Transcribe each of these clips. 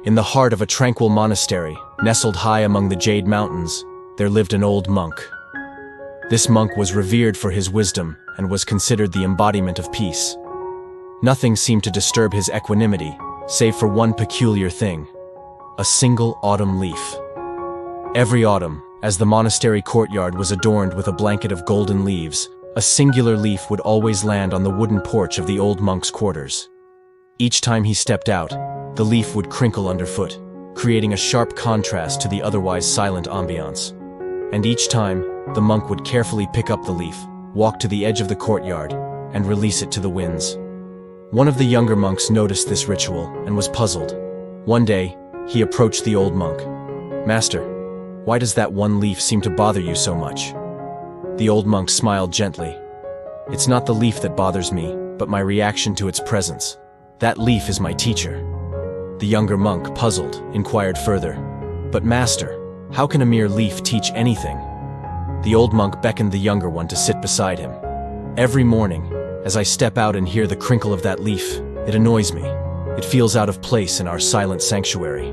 In the heart of a tranquil monastery, nestled high among the Jade Mountains, there lived an old monk. This monk was revered for his wisdom and was considered the embodiment of peace. Nothing seemed to disturb his equanimity, save for one peculiar thing: a single autumn leaf. Every autumn, as the monastery courtyard was adorned with a blanket of golden leaves, a singular leaf would always land on the wooden porch of the old monk's quarters. Each time he stepped out, the leaf would crinkle underfoot, creating a sharp contrast to the otherwise silent ambiance. And each time, the monk would carefully pick up the leaf, walk to the edge of the courtyard, and release it to the winds. One of the younger monks noticed this ritual and was puzzled. One day, he approached the old monk. "Master, why does that one leaf seem to bother you so much?" The old monk smiled gently. "It's not the leaf that bothers me, but my reaction to its presence. That leaf is my teacher." The younger monk, puzzled, inquired further, "But master, how can a mere leaf teach anything?" The old monk beckoned the younger one to sit beside him. "Every morning, as I step out and hear the crinkle of that leaf, it annoys me. It feels out of place in our silent sanctuary.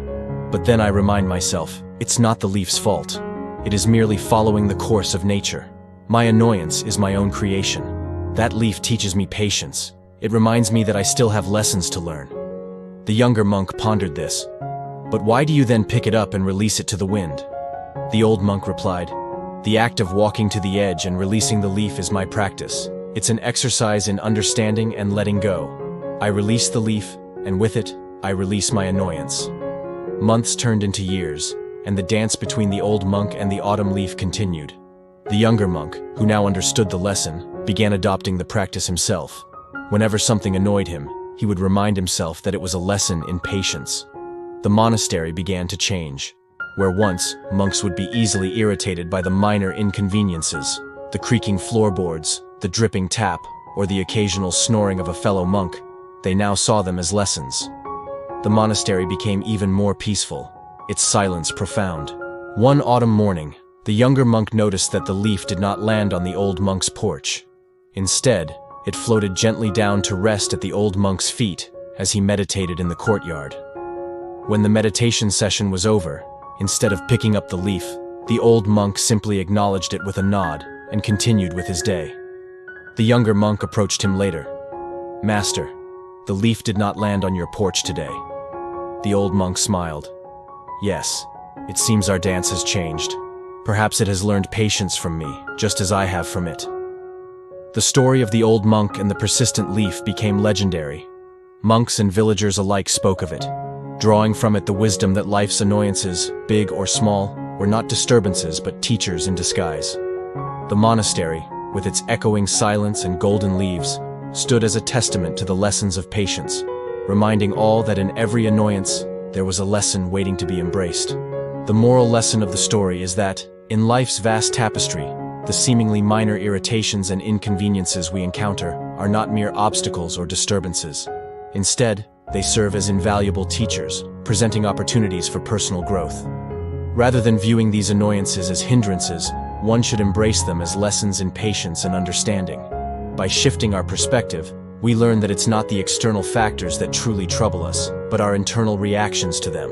But then I remind myself, it's not the leaf's fault. It is merely following the course of nature. My annoyance is my own creation. That leaf teaches me patience. It reminds me that I still have lessons to learn." The younger monk pondered this. "But why do you then pick it up and release it to the wind?" The old monk replied, "The act of walking to the edge and releasing the leaf is my practice. It's an exercise in understanding and letting go. I release the leaf, and with it, I release my annoyance." Months turned into years, and the dance between the old monk and the autumn leaf continued. The younger monk, who now understood the lesson, began adopting the practice himself. Whenever something annoyed him, he would remind himself that it was a lesson in patience. The monastery began to change. Where once monks would be easily irritated by the minor inconveniences, the creaking floorboards, the dripping tap, or the occasional snoring of a fellow monk, they now saw them as lessons. The monastery became even more peaceful, its silence profound. One autumn morning, the younger monk noticed that the leaf did not land on the old monk's porch. Instead, it floated gently down to rest at the old monk's feet as he meditated in the courtyard. When the meditation session was over, instead of picking up the leaf, the old monk simply acknowledged it with a nod and continued with his day. The younger monk approached him later. "Master, the leaf did not land on your porch today." The old monk smiled. "Yes, it seems our dance has changed. Perhaps it has learned patience from me, just as I have from it." The story of the old monk and the persistent leaf became legendary. Monks and villagers alike spoke of it, drawing from it the wisdom that life's annoyances, big or small, were not disturbances but teachers in disguise. The monastery, with its echoing silence and golden leaves, stood as a testament to the lessons of patience, reminding all that in every annoyance, there was a lesson waiting to be embraced. The moral lesson of the story is that, in life's vast tapestry, the seemingly minor irritations and inconveniences we encounter are not mere obstacles or disturbances. Instead, they serve as invaluable teachers, presenting opportunities for personal growth. Rather than viewing these annoyances as hindrances, one should embrace them as lessons in patience and understanding. By shifting our perspective, we learn that it's not the external factors that truly trouble us, but our internal reactions to them.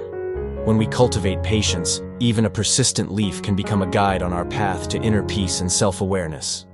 When we cultivate patience, even a persistent leaf can become a guide on our path to inner peace and self-awareness.